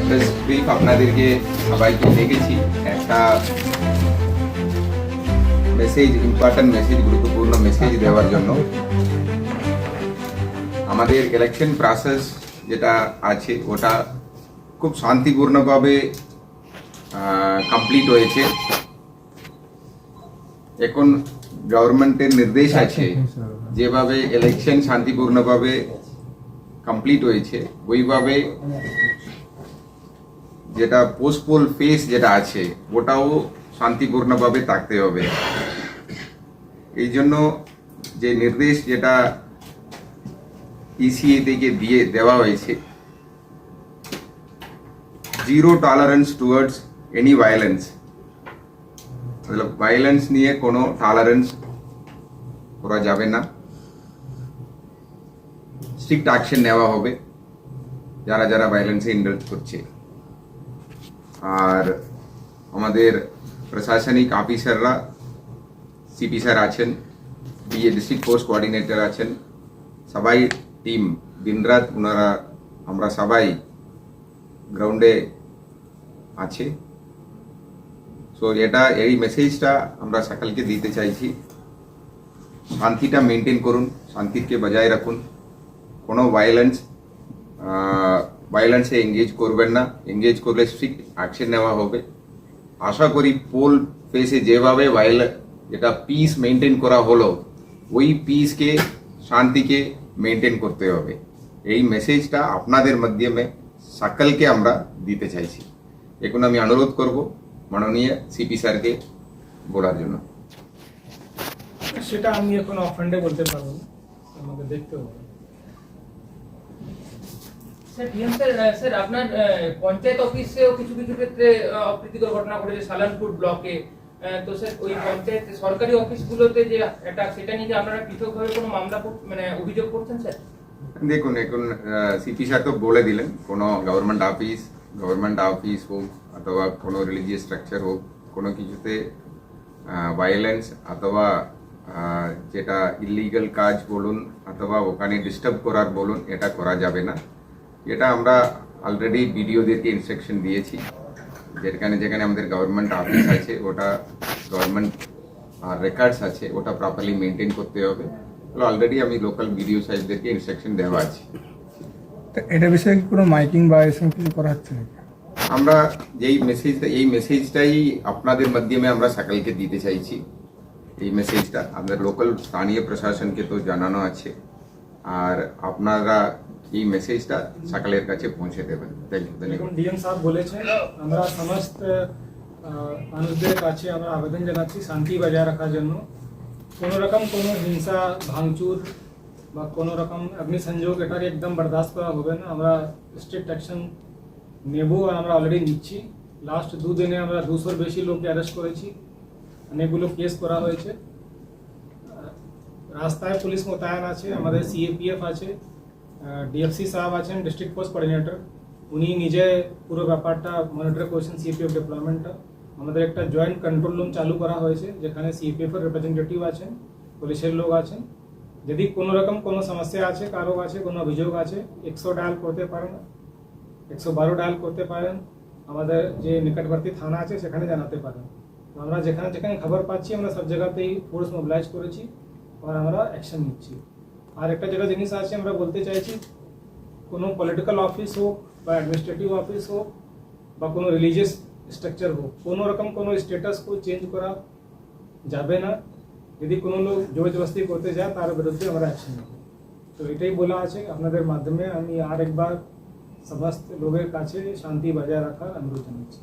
Press brief আপনাদেরকে সবাইকে দেখেছি একটা মেসেজ, ইম্পর্টেন্ট মেসেজ, গুরুত্বপূর্ণ মেসেজ দেওয়ার জন্য। আমাদের ইলেকশন প্রসেস যেটা আছে ওটা খুব শান্তিপূর্ণভাবে কমপ্লিট হয়েছে। এখন গভর্নমেন্টের নির্দেশ আছে যেভাবে ইলেকশন শান্তিপূর্ণভাবে কমপ্লিট হয়েছে ওইভাবে যেটা পোস্টপোল ফেস যেটা আছে ওটাও শান্তিপূর্ণভাবে থাকতে হবে। এই জন্য যে নির্দেশ যেটা ইসিএ থেকে দেওয়া হয়েছে, zero tolerance towards any violence, मतलब ভায়োলেন্স নিয়ে কোনো টলারেন্স করা যাবে না। স্ট্রিক্ট অ্যাকশন নেওয়া হবে যারা যারা ভায়োলেন্সে ইনডালজ করছে। আর আমাদের প্রশাসনিক অফিসাররা, সিপি স্যার আছেন, ডিএ ডিস্ট্রিক্ট ফোর্স কোঅর্ডিনেটর আছেন, সবাই টিম দিনরাত ওনারা আমরা সবাই গ্রাউন্ডে আছে। সো এই মেসেজটা আমরা সকলকে দিতে চাইছি, শান্তিটা মেনটেন করুন, শান্তিকে বজায় রাখুন, কোনো ভায়োলেন্সে এঙ্গেজ করবেন না, এঙ্গেজ করলে স্ট্রিক্ট অ্যাকশন নেওয়া হবে। আশা করি পোল ফেসে যেভাবে যেটা পিস মেনটেন করা হলো ওই পিসকে, শান্তিকে মেনটেন করতে হবে। এই মেসেজটা আপনাদের মাধ্যমে সকলকে আমরা দিতে চাইছি। এখন আমি অনুরোধ করব মাননীয় সিপি স্যারকে বলার জন্য। সেটা আমি এখন অফহ্যান্ডে বলতে পারবো না, আমাকে দেখতে হবে। স্যার ডিএম স্যার আপনার পঞ্চায়েত অফিসেও কিছু কিছু ক্ষেত্রে অপ্রীতিকর ঘটনা ঘটেছে সালানপুর ব্লকে। তো স্যার ওই পঞ্চায়েত সরকারি অফিসগুলোতে যে অ্যাটাক, সেটা নিয়ে আপনারা পৃথকভাবে কোনো মামলা অভিযোগ করছেন স্যার? দেখুন, এখন সিপি স্যার তো বলে দিলেন, কোনো গভর্নমেন্ট অফিস হোক অথবা কোনো রিলিজিয়াস স্ট্রাকচার হোক, কোনো কিছুতে ভায়োলেন্স অথবা যেটা ইলিগাল কাজ বলুন অথবা ওখানে ডিস্টার্ব করার বলুন, এটা করা যাবে না। এটা আমরা অলরেডি বিডিওদেরকে ইনস্ট্রাকশন দিয়েছি। যেখানে যেখানে আমাদের গভর্নমেন্ট অফিস আছে ওটা গভর্নমেন্ট রেকর্ডস আছে ওটা প্রপারলি মেনটেন করতে হবে। অলরেডি আমি লোকাল বিডিও সাহেবদেরকে ইনস্ট্রাকশন দেওয়া আছে। এটা বিষয়ে কি কোনো মাইকিং বা এসব কিছু করা হচ্ছে নাকি? আমরা এই মেসেজটাই আপনাদের মাধ্যমে আমরা সকলকে দিতে চাইছি। এই মেসেজটা আমাদের লোকাল স্থানীয় প্রশাসনকে তো জানানো আছে, আর আপনারা এই মেসেজটা সকলের কাছে পৌঁছে দেবেন। দেখুন, ডিএম সাহেব বলেছেন আমরা সমস্ত মানুষদের কাছে আমরা আবেদন জানাচ্ছি শান্তি বজায় রাখার জন্য। কোনো রকম কোনো হিংসা, ভাঙচুর বা কোনো রকম অগ্নিসংযোগ এটাকে একদম বরদাস্ত করা হবে না। আমরা স্ট্রিক্ট অ্যাকশন নেব, আমরা অলরেডি নিচ্ছি। লাস্ট 2 দিনে আমরা 200-র বেশি লোককে অ্যারেস্ট করেছি, অনেকগুলো কেস করা হয়েছে। রাস্তায় পুলিশ মোতায়েন আছে, আমাদের সিএপিএফ আছে, ডিএফসি সাহেব আছেন ডিস্ট্রিক্ট ফোর্স কোঅর্ডিনেটর, উনি নিজে পুরো ব্যাপারটা মনিটর করছেন সিএপিএফ ডেভেলপমেন্টটা। আমাদের একটা জয়েন্ট কন্ট্রোল রুম চালু করা হয়েছে যেখানে সিএপিএফের রিপ্রেজেন্টেটিভ আছেন, পুলিশের লোক আছেন। যদি কোনো রকম কোনো সমস্যা আছে, কারো কাছে কোনো অভিযোগ আছে, 100 ডায়াল করতে পারেন, 112 ডায়াল করতে পারেন, আমাদের যে নিকটবর্তী থানা আছে সেখানে জানাতে পারেন। আমরা যেখানে যেখানে খবর পাচ্ছি আমরা সব জায়গাতেই ফোর্স মোবিলাইজ করেছি আর আমরা অ্যাকশন নিচ্ছি। আর একটা যেটা জিনিস আছে আমরা বলতে চাইছি, কোনো পলিটিক্যাল অফিস হোক বা অ্যাডমিনিস্ট্রেটিভ অফিস হোক বা কোনো রিলিজিয়াস স্ট্রাকচার হোক, কোনো রকম কোনো স্ট্যাটাসকো চেঞ্জ করা যাবে না। যদি কোনো লোক জবরদস্তি করতে যায় তার বিরুদ্ধে আমরা অ্যাকশন নেব। তো এটাই বলা আছে। আপনাদের মাধ্যমে আমি আর একবার সমস্ত লোকের কাছে শান্তি বজায় রাখার অনুরোধ জানাচ্ছি।